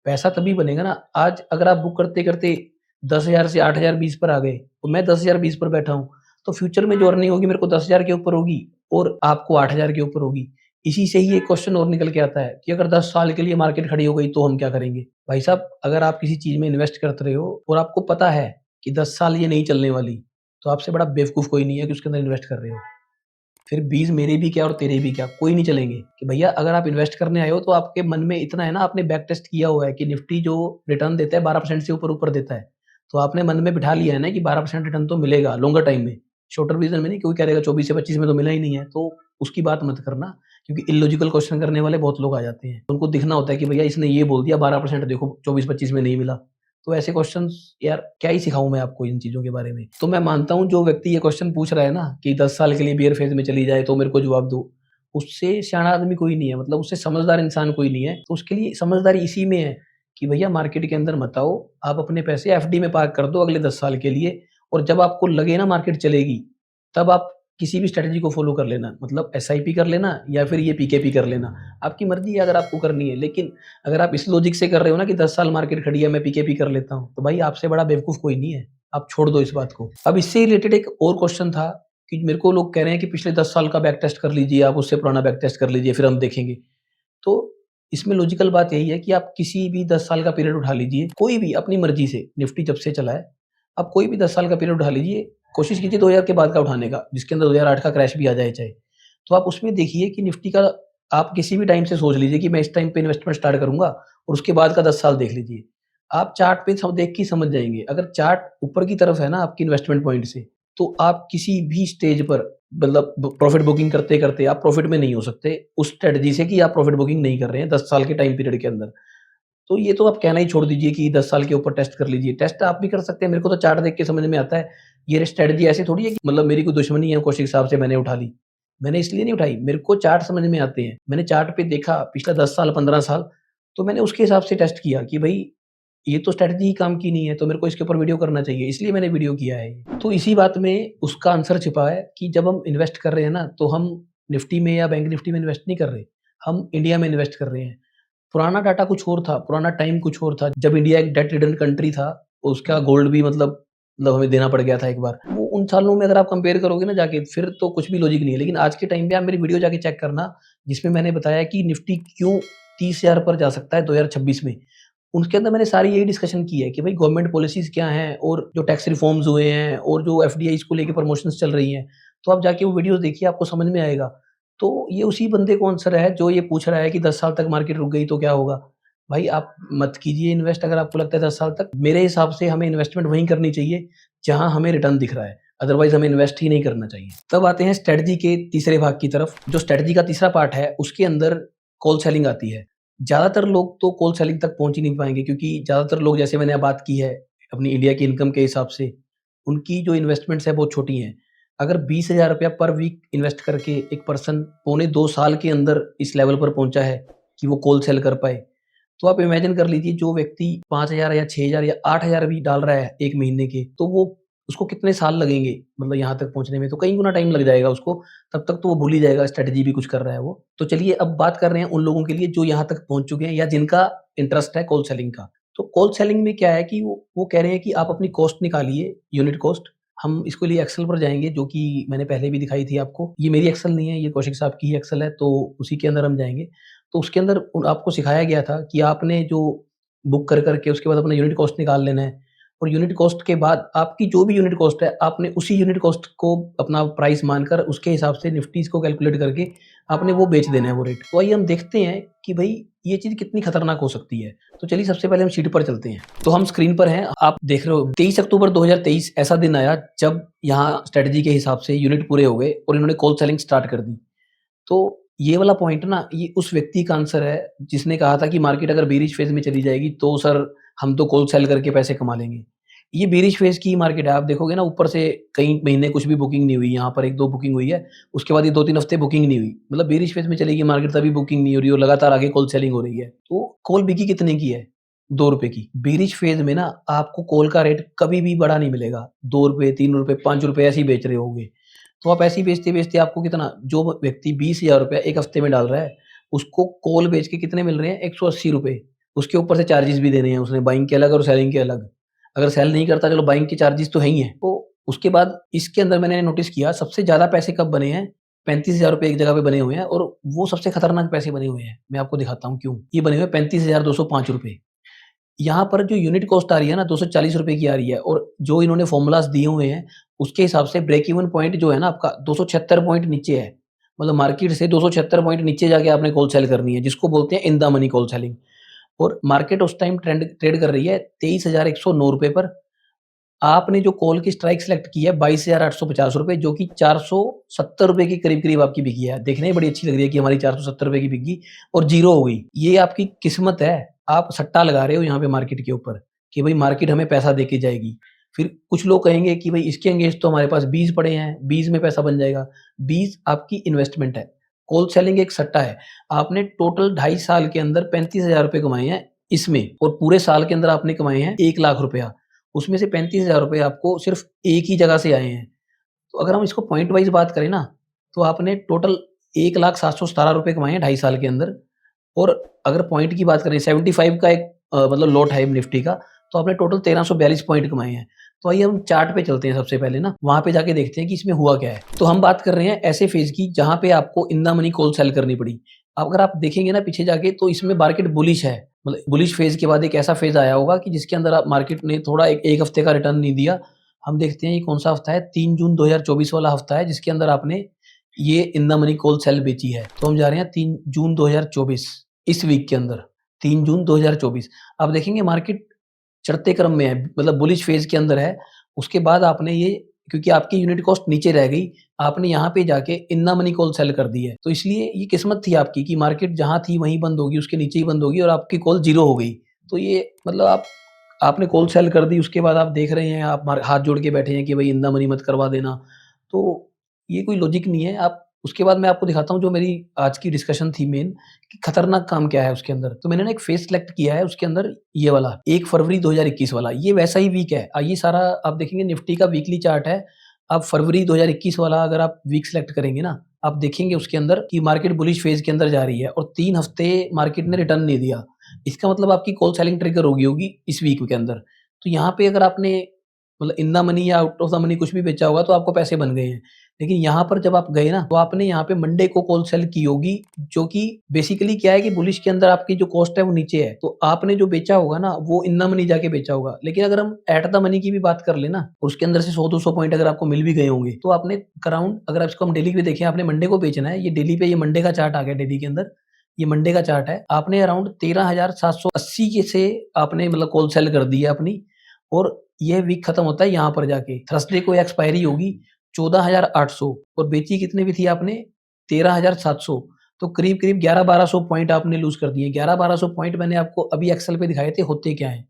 पैसा तभी बनेगा ना, आज अगर आप बुक करते-करते 10,000 से 8,000 बीस पर आ गए, तो मैं 10,000 बीस पर बैठा हूँ, तो फ्यूचर में जो अर्निंग होगी मेरे को 10,000 के ऊपर होगी और आपको 8,000 के ऊपर होगी। इसी से ही एक क्वेश्चन और निकल के आता है कि अगर 10 साल के लिए मार्केट खड़ी हो गई तो हम क्या करेंगे? भाई साहब, अगर आप किसी चीज़ में इन्वेस्ट करते रहे हो और आपको पता है कि 10 साल ये नहीं चलने वाली, तो आपसे बड़ा बेवकूफ़ कोई नहीं है कि उसके अंदर इन्वेस्ट कर रहे हो। फिर बीज मेरे भी क्या और तेरे भी क्या, कोई नहीं चलेंगे। कि भैया अगर आप इन्वेस्ट करने आए हो तो आपके मन में इतना है ना, आपने बैक टेस्ट किया हुआ है कि निफ्टी जो रिटर्न देता है 12% से ऊपर-ऊपर देता है। तो आपने मन में बिठा लिया है ना कि 12% रिटर्न तो मिलेगा लॉन्गर टाइम में, शॉर्टर विज़न में नहीं। कोई कह देगा 24 से 25 में तो मिला ही नहीं है, तो उसकी बात मत करना। क्योंकि इलॉजिकल क्वेश्चन करने वाले बहुत लोग आ जाते हैं। उनको दिखना होता है कि भैया इसने ये बोल दिया 12% देखो 24-25 में नहीं मिला। तो ऐसे क्वेश्चंस यार क्या ही सिखाऊँ मैं आपको इन चीज़ों के बारे में। तो मैं मानता हूँ जो व्यक्ति ये क्वेश्चन पूछ रहा है ना कि 10 साल के लिए बियर फेज़ में चली जाए तो मेरे को जवाब दो। उससे शाना आदमी कोई नहीं है, मतलब उससे समझदार इंसान कोई नहीं है। तो उसके लिए समझदारी इसी में है कि भैया मार्केट के अंदर मत आओ, आप अपने पैसे एफडी में पार्क कर दो अगले 10 साल के लिए, और जब आपको लगे ना मार्केट चलेगी, तब आप किसी भी स्ट्रैटेजी को फ़ॉलो कर लेना। मतलब एसआईपी कर लेना या फिर ये पीकेपी कर लेना। आपकी मर्ज़ी है अगर आपको करनी है। लेकिन अगर आप इस लॉजिक से कर रहे हो ना कि 10 साल मार्केट खड़ी है, मैं पीकेपी कर लेता हूँ, तो भाई आपसे बड़ा बेवकूफ़ कोई नहीं है। आप छोड़ दो इस बात को। अब इससे रिलेटेड एक और क्वेश्चन था कि मेरे को लोग कह रहे हैं कि पिछले 10 साल का बैक टेस्ट कर लीजिए, आप उससे पुराना बैक टेस्ट कर लीजिए, फिर हम देखेंगे। तो इसमें लॉजिकल बात यही है कि आप किसी भी 10 साल का पीरियड उठा लीजिए, कोई भी अपनी मर्ज़ी से, निफ्टी जब से चला है, आप कोई भी 10 साल का पीरियड उठा लीजिए, कोशिश कीजिए 2000 के बाद का उठाने का, जिसके अंदर 2008 का क्रैश भी आ जाए चाहे। तो आप उसमें देखिए कि निफ्टी का आप किसी भी टाइम से सोच लीजिए कि मैं इस टाइम पे इन्वेस्टमेंट स्टार्ट करूँगा और उसके बाद का 10 साल देख लीजिए। आप चार्ट पे सब देख के ही समझ जाएँगे। अगर चार्ट ऊपर की तरफ है ना आपकी इन्वेस्टमेंट पॉइंट से, तो आप किसी भी स्टेज पर मतलब प्रॉफिट बुकिंग करते-करते आप प्रॉफिट में नहीं हो सकते, उस स्ट्रैटेजी से कि आप प्रॉफिट बुकिंग नहीं कर रहे हैं 10 साल के टाइम पीरियड के अंदर। तो ये तो आप कहना ही छोड़ दीजिए कि 10 साल के ऊपर टेस्ट कर लीजिए। टेस्ट आप भी कर सकते हैं, मेरे को तो चार्ट देख के समझ में आता है। ये स्ट्रैटेजी ऐसी थोड़ी है कि मतलब मेरी कोई दुश्मनी है कौशिक साहब से मैंने उठा ली। मैंने इसलिए नहीं उठाई, मेरे को चार्ट समझ में आते हैं। मैंने चार्ट पे देखा पिछला 10 साल, 15 साल, तो मैंने उसके हिसाब से टेस्ट किया कि भई ये तो स्ट्रैटेजी ही काम की नहीं है, तो मेरे को इसके ऊपर वीडियो करना चाहिए, इसलिए मैंने वीडियो किया है ये। तो इसी बात में उसका आंसर छिपा है कि जब हम इन्वेस्ट कर रहे हैं ना, तो हम निफ्टी में या बैंक निफ्टी में इन्वेस्ट नहीं कर रहे, हम इंडिया में इन्वेस्ट कर रहे हैं। पुराना डाटा कुछ और था, पुराना टाइम कुछ और था। जब इंडिया एक डेट रिडन कंट्री था, उसका गोल्ड भी मतलब हमें देना पड़ गया था एक बार। वो उन सालों में अगर आप कंपेयर करोगे ना जाके, फिर तो कुछ भी लॉजिक नहीं है। लेकिन आज के टाइम पे आप मेरी वीडियो जाके चेक करना, जिसमें मैंने बताया कि निफ्टी क्यों 30,000 पर जा सकता है 2026 में। उसके अंदर मैंने सारी यही डिस्कशन की है कि भाई गवर्नमेंट पॉलिसीज़ क्या हैं और जो टैक्स रिफॉर्म्स हुए हैं और जो एफडीआईज़ को लेके प्रमोशंस चल रही हैं। तो आप जाके वो वीडियोज़ देखिए, आपको समझ में आएगा। तो ये उसी बंदे को आंसर है जो ये पूछ रहा है कि 10 साल तक मार्केट रुक गई तो क्या होगा? भाई आप मत कीजिए इन्वेस्ट अगर आपको लगता है 10 साल तक। मेरे हिसाब से हमें इन्वेस्टमेंट वहीं करनी चाहिए जहाँ हमें रिटर्न दिख रहा है। अदरवाइज़ हमें इन्वेस्ट ही नहीं करना चाहिए। तब आते हैं स्ट्रैटेजी के तीसरे भाग की तरफ। जो स्ट्रैटेजी का तीसरा पार्ट है, उसके अंदर कॉल सेलिंग आती है। ज़्यादातर लोग तो कॉल सेलिंग तक पहुँच ही नहीं पाएँगे, क्योंकि ज़्यादातर लोग, जैसे मैंने बात की है अपनी इंडिया की इनकम के हिसाब से, उनकी जो इन्वेस्टमेंट्स हैं बहुत छोटी हैं। अगर ₹20,000 पर वीक इन्वेस्ट करके एक पर्सन पौने 2 साल के अंदर इस लेवल पर पहुँचा है कि वो कॉल सेल कर पाए, तो आप इमेजिन कर लीजिए जो व्यक्ति 5,000 या 6,000 या 8,000 भी डाल रहा है 1 महीने के, तो वो उसको कितने साल लगेंगे मतलब यहाँ तक पहुँचने में, तो कई गुना टाइम लग जाएगा उसको। तब तक तो वो भूल ही जाएगा स्ट्रैटेजी भी कुछ कर रहा है वो। तो चलिए अब बात कर रहे हैं उन लोगों के लिए जो यहाँ तक पहुँच चुके हैं या जिनका इंटरेस्ट है कॉल सेलिंग का। तो कॉल सेलिंग में क्या है कि वो कह रहे हैं कि आप अपनी कॉस्ट निकालिए, यूनिट कॉस्ट। हम इसके लिए एक्सेल पर जाएँगे, जो कि मैंने पहले भी दिखाई थी आपको। ये मेरी एक्सेल नहीं है, ये कौशिक साहब की ही एक्सेल है, तो उसी के अंदर हम जाएँगे। तो उसके अंदर आपको सिखाया गया था कि आपने जो बुक कर के उसके बाद अपना यूनिट कॉस्ट निकाल लेना है, और यूनिट कॉस्ट के बाद आपकी जो भी यूनिट कॉस्ट है, आपने उसी यूनिट कॉस्ट को अपना प्राइस मानकर उसके हिसाब से निफ्टीज़ को कैलकुलेट करके आपने वो बेच देना है वो रेट। तो आइए हम देखते हैं कि भई ये चीज़ कितनी खतरनाक हो सकती है। तो चलिए सबसे पहले हम शीट पर चलते हैं। तो हम स्क्रीन पर हैं, आप देख रहे हो 23 अक्टूबर 2023 ऐसा दिन आया जब यहाँ स्ट्रैटेजी के हिसाब से यूनिट पूरे हो गए और इन्होंने कॉल सेलिंग स्टार्ट कर दी। तो ये वाला पॉइंट ना, ये उस व्यक्ति का आंसर है जिसने कहा था कि मार्केट अगर बेयरिश फेज़ में चली जाएगी तो सर हम तो कॉल सेल करके पैसे कमा लेंगे। ये बेयरिश फेज़ की मार्केट है, आप देखोगे ना ऊपर से कई महीने कुछ भी बुकिंग नहीं हुई, यहाँ पर 1-2 बुकिंग हुई है, उसके बाद ये 2-3 हफ्ते बुकिंग नहीं हुई। मतलब बेयरिश फेज़ में चलेगी मार्केट तभी बुकिंग नहीं हो रही है और लगातार आगे कॉल सेलिंग हो रही है। तो कॉल बिकी कितने की है? ₹2 की। बेयरिश फेज़ में ना आपको कॉल का रेट कभी भी बढ़ा नहीं मिलेगा। ₹2, ₹3, ₹5 ऐसे ही बेच रहे होगे। तो आप ऐसे ही बेचते-बेचते आपको कितना, जो व्यक्ति ₹20,000 1 हफ्ते में डाल रहा है, उसको कॉल बेच के कितने मिल रहे हैं? ₹180। उसके ऊपर से चार्जेज़ भी देने हैं उसने, बाइंग के अलग और सेलिंग के अलग। अगर सेल नहीं करता, चलो बाइंग के चार्जेज़ तो है ही हैं। तो उसके बाद इसके अंदर मैंने नोटिस किया सबसे ज़्यादा पैसे कब बने हैं? ₹35,000 एक जगह पे बने हुए हैं, और वो सबसे खतरनाक पैसे बने हुए हैं। मैं आपको दिखाता हूँ क्यों। ये बने हुए हैं ₹35,205। यहाँ पर जो यूनिट कॉस्ट आ रही है ना ₹240 की आ रही है, और जो इन्होंने फ़ॉर्मूलाज़ दिए हुए हैं, उसके हिसाब से ब्रेक इवन पॉइंट जो है ना आपका 276 पॉइंट नीचे है। मतलब मार्केट से 276 पॉइंट नीचे जाके आपने कॉल सेल करनी है, जिसको बोलते हैं in the money call selling. और मार्केट उस टाइम ट्रेड कर रही है ₹23,109 पर। आपने जो कॉल की स्ट्राइक सेलेक्ट की है 22,850 रुपए, जो कि 470 रुपए के करीब-करीब आपकी बिकी है। देखने में बड़ी अच्छी लग रही है कि हमारी 470 रुपए की बिक गई और ज़ीरो हो गई। ये आपकी किस्मत है। आप सट्टा लगा रहे हो यहाँ पे मार्केट के ऊपर कि भई मार्केट हमें पैसा देके जाएगी। फिर कुछ लोग कहेंगे कि भई इसके अगेंस्ट तो हमारे पास बीज पड़े हैं, बीज में पैसा बन जाएगा। बीज आपकी इन्वेस्टमेंट है। कॉल सेलिंग एक सट्टा है। आपने टोटल 2.5 साल के अंदर 35,000 रुपए कमाए हैं इसमें, और पूरे साल के अंदर आपने कमाए हैं 1 लाख रुपया। उसमें से 35,000 रुपए आपको सिर्फ़ एक ही जगह से आए हैं। तो अगर हम इसको पॉइंट वाइज़ बात करें ना, तो आपने टोटल 1,0717 रुपए कमाए हैं 2.5 साल के अंदर। और अगर पॉइंट की बात करें 75 का एक मतलब लॉट है निफ्टी का, तो आपने टोटल 1342 पॉइंट कमाए हैं। तो आइए हम चार्ट पे चलते हैं सबसे पहले ना, वहाँ पे जाके देखते हैं कि इसमें हुआ क्या है। तो हम बात कर रहे हैं ऐसे फ़ेज़ की जहाँ पे आपको in the money call sell करनी पड़ी। अगर आप देखेंगे ना पीछे जाके, तो इसमें मार्केट बुलिश है। मतलब बुलिश फ़ेज़ के बाद एक ऐसा फ़ेज़ आया होगा कि जिसके अंदर आप मार्केट ने थोड़ा एक 1 हफ़्ते का रिटर्न नहीं दिया। हम देखते हैं ये कौन-सा हफ़्ता है, 3 जून 2024 वाला हफ़्ता है जिसके अंदर आपने ये in the money call sell बेची है। तो हम जा रहे हैं 3 जून 2024 इस वीक के अंदर, 3 जून 2024। आप देखेंगे मार्केट चढ़ते क्रम में है, मतलब बुलिश फ़ेज़ के अंदर है। उसके बाद आपने ये, क्योंकि आपकी यूनिट कॉस्ट नीचे रह गई, आपने यहाँ पे जाके in the money call sell कर दी है। तो इसलिए ये किस्मत थी आपकी कि मार्केट जहाँ थी वहीं बंद होगी, उसके नीचे ही बंद होगी और आपकी कॉल ज़ीरो हो गई। तो ये मतलब आपने कॉल सेल कर दी, उसके बाद आप देख रहे हैं, आप मार हाथ जोड़ के बैठे हैं कि भई इन द मनी मत करवा देना। तो ये कोई लॉजिक नहीं है। आप उसके बाद मैं आपको दिखाता हूँ जो मेरी आज की डिस्कशन थी मेन, कि खतरनाक काम क्या है उसके अंदर। तो मैंने ना एक फेज़ सिलेक्ट किया है उसके अंदर, ये वाला 1 फरवरी 2021 वाला, ये वैसा ही वीक है। ये सारा आप देखेंगे निफ्टी का वीकली चार्ट है। आप फरवरी 2021 वाला अगर आप वीक सिलेक्ट करेंगे ना, आप देखेंगे उसके अंदर कि मार्केट बुलिश फेज़ के अंदर जा रही है और 3 हफ्ते मार्केट ने रिटर्न नहीं दिया। इसका मतलब आपकी कॉल सेलिंग ट्रिगर हो गई होगी इस वीक के अंदर। तो यहाँ पे अगर आपने मतलब इन द मनी या आउट ऑफ द मनी कुछ भी बेचा होगा तो आपको पैसे बन गए हैं। लेकिन यहाँ पर जब आप गए ना, तो आपने यहाँ पे मंडे को कॉल सेल की होगी, जो कि बेसिकली क्या है कि बुलिश के अंदर आपकी जो कॉस्ट है वो नीचे है। तो आपने जो बेचा होगा ना, वो इन द मनी जाके बेचा होगा। लेकिन अगर हम एट द मनी की भी बात कर लें ना, उसके अंदर से 100-200 पॉइंट अगर आपको मिल भी गए होंगे, तो आपने अराउंड, अगर इसको हम डेली पे देखें, आपने मंडे को बेचना है। ये डेली पे, ये मंडे का चार्ट आ गया डेली के अंदर। ये मंडे का चार्ट है। आपने अराउंड 13,780 के से आपने मतलब कॉल सेल कर दी है अपनी, और ये वीक खत्म होता है यहाँ पर जाके। थर्सडे को एक्सपायरी होगी 14,800, और बेची कितने भी थी आपने 13,700। तो करीब-करीब 11-1200 पॉइंट आपने लूज़ कर दिए। 11-1200 पॉइंट मैंने आपको अभी एक्सेल पे दिखाए थे होते क्या हैं।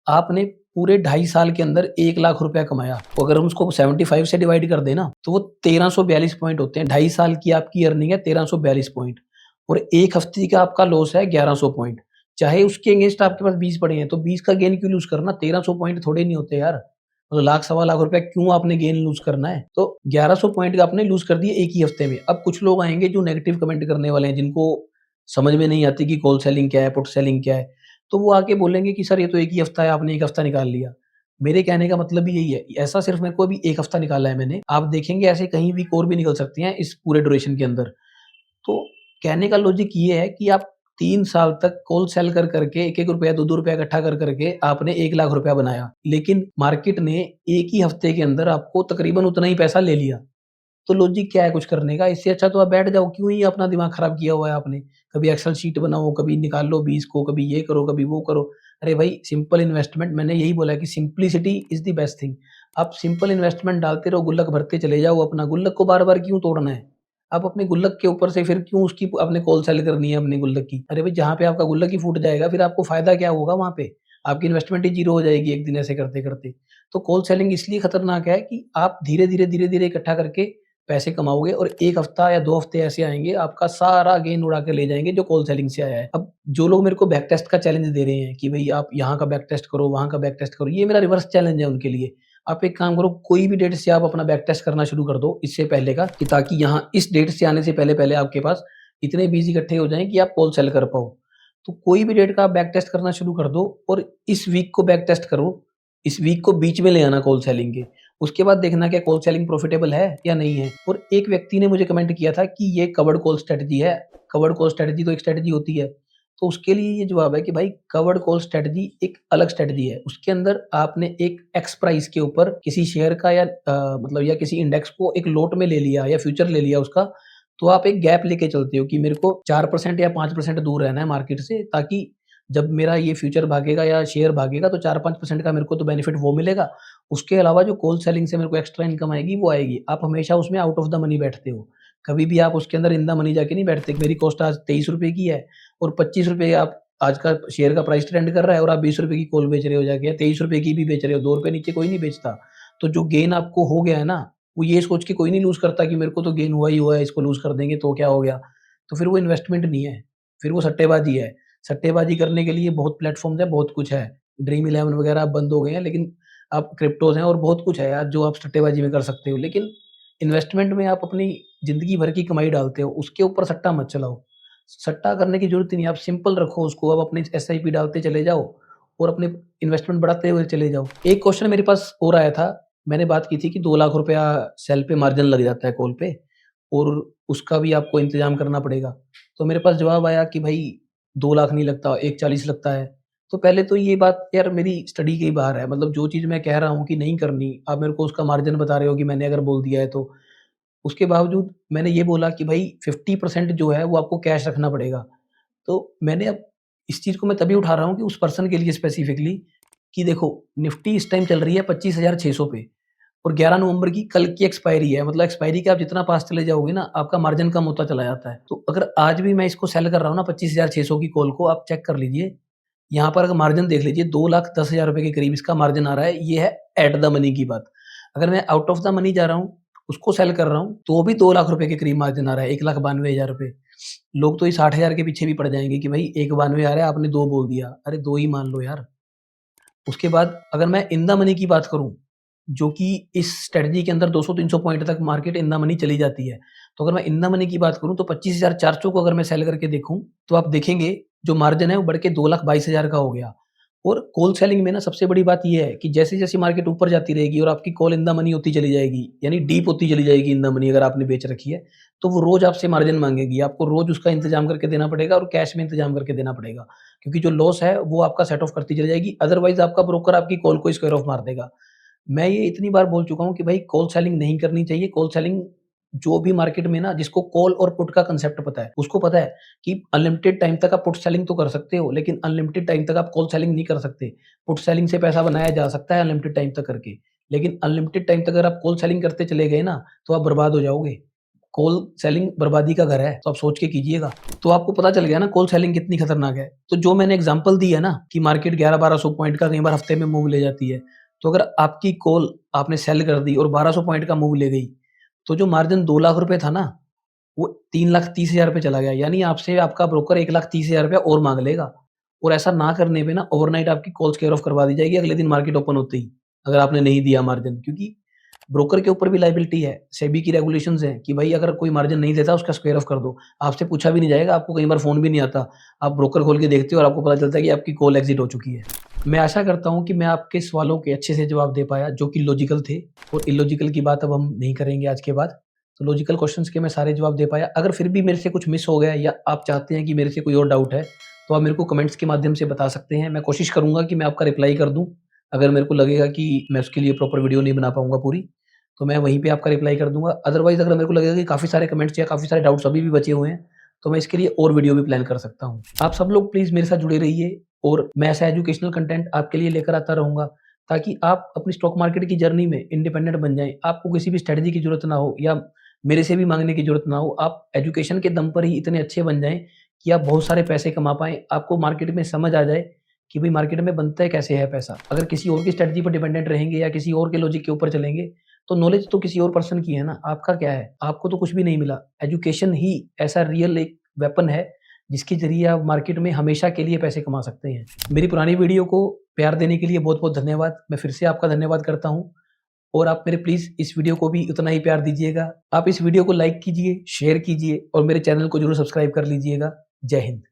आपने पूरे 2.5 साल के अंदर 1 लाख रुपया कमाया। तो अगर हम उसको 75 से डिवाइड कर दें ना, तो वो 1342 पॉइंट होते हैं। 2.5 साल की आपकी अर्निंग है 1342 पॉइंट, और 1 हफ्ते का आपका लॉस है 1100 पॉइंट। चाहे उसके अगेंस्ट आपके पास 20 पड़े हैं, तो 20 का गेन क्यों लूज़ करना? 1300 पॉइंट थोड़े नहीं होते यार। मतलब लाख सवा लाख रुपया क्यों आपने गेन लूज़ करना है? तो 1100 पॉइंट का आपने लूज़ कर दिए एक ही हफ्ते में। अब कुछ लोग आएँगे जो नेगेटिव कमेंट करने वाले हैं, जिनको समझ में नहीं आती कि कॉल सेलिंग क्या है, पुट सेलिंग क्या है। तो वो आके बोलेंगे कि सर ये तो एक ही हफ्ता है, आपने 1 हफ्ता निकाल लिया। मेरे कहने का मतलब भी यही है। ऐसा सिर्फ़ मेरे को अभी 1 हफ्ता निकाला है मैंने। आप देखेंगे ऐसे कहीं वीक और भी निकल सकती हैं इस पूरे ड्यूरेशन के अंदर। तो कहने का लॉजिक ये है कि आप 3 साल तक कॉल सेल कर करके ₹1-1 ₹2-2 इकट्ठा कर करके आपने 1 लाख रुपया बनाया। लेकिन मार्केट ने एक ही हफ्ते के अंदर आपको तकरीबन उतना ही पैसा ले लिया। तो लॉजिक क्या है कुछ करने का? इससे अच्छा तो आप बैठ जाओ, क्यों ही अपना दिमाग खराब किया हुआ है आपने? कभी एक्सेल शीट बनाओ, कभी निकाल लो 20 को, कभी ये करो, कभी वो करो। अरे भाई सिंपल इन्वेस्टमेंट, मैंने यही बोला है कि simplicity is the best thing. आप सिंपल इन्वेस्टमेंट डालते रहो, गुल्लक भरते चले जाओ अपना। गुल्लक को बार-बार क्यों तोड़ना है? आप अपने गुल्लक के ऊपर से फिर क्यों उसकी आपने कॉल सेल करनी है अपने गुल्लक की? अरे भाई जहाँ पे आपका गुल्लक ही फूट जाएगा, फिर आपको फ़ायदा क्या होगा वहाँ पे? आपकी इन्वेस्टमेंट ही ज़ीरो हो जाएगी एक दिन ऐसे करते-करते। तो कॉल सेलिंग इसलिए खतरनाक है कि आप धीरे-धीरे, धीरे-धीरे इकट्ठा करके पैसे कमाओगे, और 1 हफ्ता या 2 हफ्ते ऐसे आएँगे, आपका सारा गेन उड़ा के ले जाएँगे जो कॉल सेलिंग से आया है। अब जो लोग मेरे को बैक टेस्ट का चैलेंज दे रहे हैं कि भई आप यहाँ का बैक टेस्ट करो, वहाँ का बैक टेस्ट करो, ये मेरा रिवर्स चैलेंज है उनके लिए। आप एक काम करो, कोई भी डेट से आप अपना बैक टेस्ट करना शुरू कर दो इससे पहले का, कि ताकि यहाँ इस डेट से आने से पहले-पहले आपके पास इतने बीज इकट्ठे हो जाएँ कि आप कॉल सेल कर पाओ। तो कोई भी डेट का आप बैक टेस्ट करना शुरू कर दो, और इस वीक को बैक टेस्ट करो। इस वीक को बीच में ले आना कॉल सेलिंग के। उसके बाद देखना क्या कॉल सेलिंग प्रॉफिटेबल है या नहीं है। और एक व्यक्ति ने मुझे कमेंट किया था कि ये कवर्ड कॉल स्ट्रैटेजी है। कवर्ड कॉल स्ट्रैटेजी तो एक स्ट्रैटेजी होती है। तो उसके लिए ये जवाब है कि भाई कवर्ड कॉल स्ट्रैटेजी एक अलग स्ट्रैटेजी है। उसके अंदर आपने एक एक्स प्राइस के ऊपर किसी शेयर का या मतलब या किसी इंडेक्स को एक लॉट में ले लिया या फ्यूचर ले लिया उसका, तो आप एक गैप लेके चलते हो कि मेरे को 4% या 5% दूर रहना है मार्केट से, ताकि जब मेरा ये फ्यूचर भागेगा या शेयर भागेगा तो 4-5% का मेरे को तो बेनिफिट वो मिलेगा। उसके अलावा जो कॉल सेलिंग से मेरे को एक्स्ट्रा इनकम आएगी वो आएगी। आप हमेशा उसमें आउट ऑफ द मनी बैठते हो। कभी भी आप उसके अंदर इन द मनी जाके नहीं बैठते। मेरी कॉस्ट आज ₹23 की है और ₹25 आप आज का शेयर का प्राइस ट्रेंड कर रहा है और आप ₹20 की कॉल बेच रहे हो जाके, ₹23 की भी बेच रहे हो, ₹2 नीचे कोई नहीं बेचता। तो जो गेन आपको हो गया है ना, वो ये सोच के कोई नहीं लूज़ करता कि मेरे को तो गेन हुआ ही हुआ है, इसको लूज़ कर देंगे तो क्या हो गया? तो फिर वो इन्वेस्टमेंट नहीं है, फिर वो सट्टेबाज़ी है। सट्टेबाज़ी करने के लिए बहुत प्लेटफ़ॉर्म्स हैं, बहुत कुछ है। ड्रीम इलेवन वगैरह अब बंद हो गए हैं, लेकिन अब क्रिप्टोज़ हैं और बहुत कुछ है यार जो आप सट्टेबाज़ी में कर सकते हो। लेकिन इन्वेस्टमेंट में आप अपनी ज़िंदगी भर की कमाई डालते हो, उसके ऊपर सट्टा मत चलाओ। सट्टा करने की ज़रूरत ही नहीं है, आप सिंपल रखो उसको, आप अपनी एसआईपी डालते चले जाओ और अपने इन्वेस्टमेंट बढ़ाते हुए चले जाओ। एक क्वेश्चन मेरे पास और आया था, मैंने बात की थी कि ₹2,00,000 सेल पे मार्जिन लग जाता है कॉल पे और उसका भी आपको इंतज़ाम करना पड़ेगा। तो मेरे पास जवाब आया कि भाई 2 लाख नहीं लगता, 1,40,000 लगता है। तो पहले तो ये बात यार मेरी स्टडी के ही बाहर है, मतलब जो चीज़ मैं कह रहा हूँ कि नहीं करनी, आप मेरे को उसका मार्जिन बता रहे हो कि मैंने अगर बोल दिया है तो। उसके बावजूद मैंने ये बोला कि भाई 50% जो है वो आपको कैश रखना पड़ेगा। तो मैंने अब इस चीज़ को मैं तभी उठा रहा हूँ कि उस पर्सन के लिए स्पेसिफिकली कि देखो निफ्टी इस टाइम चल रही है 25,600 पे और 11 नवंबर की कल की एक्सपायरी है। मतलब एक्सपायरी के आप जितना पास चले जाओगे ना, आपका मार्जिन कम होता चला जाता है। तो अगर आज भी मैं इसको सेल कर रहा हूँ ना 25,600 की कॉल को, आप चेक कर लीजिए। यहाँ पर अगर मार्जिन देख लीजिए, 2,10,000 रुपए के करीब इसका मार्जिन आ रहा है। ये है एट द मनी की बात। अगर मैं आउट ऑफ द मनी जा रहा हूँ, उसको सेल कर रहा हूँ, तो भी 2 लाख रुपए के करीब मार्जिन आ रहा है, 1,92,000 रुपए। लोग तो ये 60,000 के पीछे भी पड़ जाएँगे कि भाई 1,92 आ रहा है, आपने 2 बोल दिया। अरे 2 ही मान लो यार। उसके बाद अगर मैं इन द मनी की बात करूँ, जो कि इस स्ट्रैटेजी के अंदर 200-300 पॉइंट तक मार्केट इन द मनी चली जाती है। तो अगर मैं इन द मनी की बात करूँ तो 25,400 को अगर मैं सेल करके देखूँ, तो आप देखेंगे जो मार्जिन है वो बढ़ के 2,22,000 का हो गया। और कॉल सेलिंग में ना सबसे बड़ी बात ये है कि जैसे-जैसे मार्केट ऊपर जाती रहेगी और आपकी कॉल इन द मनी होती चली जाएगी, यानी डीप होती चली जाएगी इन द मनी अगर आपने बेच रखी है, तो वो रोज़ आपसे मार्जिन माँगेगी। आपको रोज़ उसका इंतज़ाम करके देना पड़ेगा और कैश में इंतज़ाम करके देना पड़ेगा। क्योंकि जो लॉस है वो आपका सेट ऑफ करती चली जाएगी, अदरवाइज़ आपका ब्रोकर आपकी कॉल को स्क्वायर ऑफ मार देगा। मैं ये इतनी बार बोल चुका हूँ कि भाई कॉल सेलिंग नहीं करनी चाहिए। कॉल सेलिंग जो भी मार्केट में ना जिसको कॉल और पुट का कांसेप्ट पता है, उसको पता है कि अनलिमिटेड टाइम तक आप पुट सेलिंग तो कर सकते हो, लेकिन अनलिमिटेड टाइम तक आप कॉल सेलिंग नहीं कर सकते। पुट सेलिंग से पैसा बनाया जा सकता है अनलिमिटेड टाइम तक करके, लेकिन अनलिमिटेड टाइम तक अगर आप कॉल सेलिंग करते चले गए ना, तो आप बर्बाद हो जाओगे। कॉल सेलिंग बर्बादी का घर है, तो आप सोच के कीजिएगा। तो आपको पता चल गया ना कॉल सेलिंग कितनी खतरनाक है। तो जो मैंने एग्ज़ाम्पल दी है ना कि मार्केट 11-1200 पॉइंट का कई बार हफ्ते में मूव ले जाती है। तो अगर आपकी कॉल आपने सेल कर दी और 1200 पॉइंट का मूव ले गई, तो जो मार्जिन 2 लाख रुपए था ना, वो 3,30,000 पे चला गया। यानी आपसे आपका ब्रोकर 1,30,000 रुपया और माँग लेगा और ऐसा ना करने पे ना ओवरनाइट आपकी कॉल स्क्वेयर ऑफ करवा दी जाएगी अगले दिन मार्केट ओपन होते ही, अगर आपने नहीं दिया मार्जिन। क्योंकि ब्रोकर के ऊपर भी लायबिलिटी है, सेबी की रेगुलेशंस हैं कि भाई अगर कोई मार्जिन नहीं देता उसका स्क्वेयर ऑफ कर दो। आपसे पूछा भी नहीं जाएगा, आपको कई बार फ़ोन भी नहीं आता। आप ब्रोकर खोल के देखते हो और आपको पता चलता है कि आपकी कॉल एग्ज़िट हो चुकी है। मैं आशा करता हूँ कि मैं आपके सवालों के अच्छे से जवाब दे पाया, जो कि लॉजिकल थे और इलॉजिकल की बात अब हम नहीं करेंगे आज के बाद। तो लॉजिकल क्वेश्चंस के मैं सारे जवाब दे पाया। अगर फिर भी मेरे से कुछ मिस हो गया या आप चाहते हैं कि मेरे से कोई और डाउट है, तो आप मेरे को कमेंट्स के माध्यम से बता सकते हैं। मैं कोशिश करूँगा कि मैं आपका रिप्लाई कर दूँ। अगर मेरे को लगेगा कि मैं उसके लिए प्रॉपर वीडियो नहीं बना पाऊँगा पूरी, तो मैं वहीं पे आपका रिप्लाई कर दूँगा। अदरवाइज़ अगर मेरे को लगेगा कि काफ़ी सारे कमेंट्स या काफ़ी सारे डाउट्स अभी भी बचे हुए हैं, तो मैं इसके लिए और वीडियो भी प्लान कर सकता हूँ। आप सब लोग प्लीज़ मेरे साथ जुड़े रहिए और मैं ऐसा एजुकेशनल कंटेंट आपके लिए लेकर आता रहूँगा, ताकि आप अपनी स्टॉक मार्केट की जर्नी में इंडिपेंडेंट बन जाएँ। आपको किसी भी स्ट्रैटेजी की ज़रूरत ना हो या मेरे से भी माँगने की ज़रूरत ना हो। आप एजुकेशन के दम पर ही इतने अच्छे बन जाएँ कि आप बहुत सारे पैसे कमा पाएँ। आपको मार्केट में समझ आ जाए कि भई मार्केट में बनता है कैसे है पैसा। अगर किसी और की स्ट्रैटेजी पर डिपेंडेंट रहेंगे या किसी और के लॉजिक के ऊपर चलेंगे, तो नॉलेज तो किसी और पर्सन की है ना, आपका क्या है? आपको तो कुछ भी नहीं मिला। एजुकेशन ही ऐसा रियल एक वेपन है, जिसके ज़रिए आप मार्केट में हमेशा के लिए पैसे कमा सकते हैं। मेरी पुरानी वीडियो को प्यार देने के लिए बहुत-बहुत धन्यवाद। मैं फिर से आपका धन्यवाद करता हूँ और आप मेरे प्लीज़ इस वीडियो को भी उतना ही प्यार दीजिएगा। आप इस वीडियो को लाइक कीजिए, शेयर कीजिए और मेरे चैनल को ज़रूर सब्सक्राइब कर लीजिएगा। जय हिंद।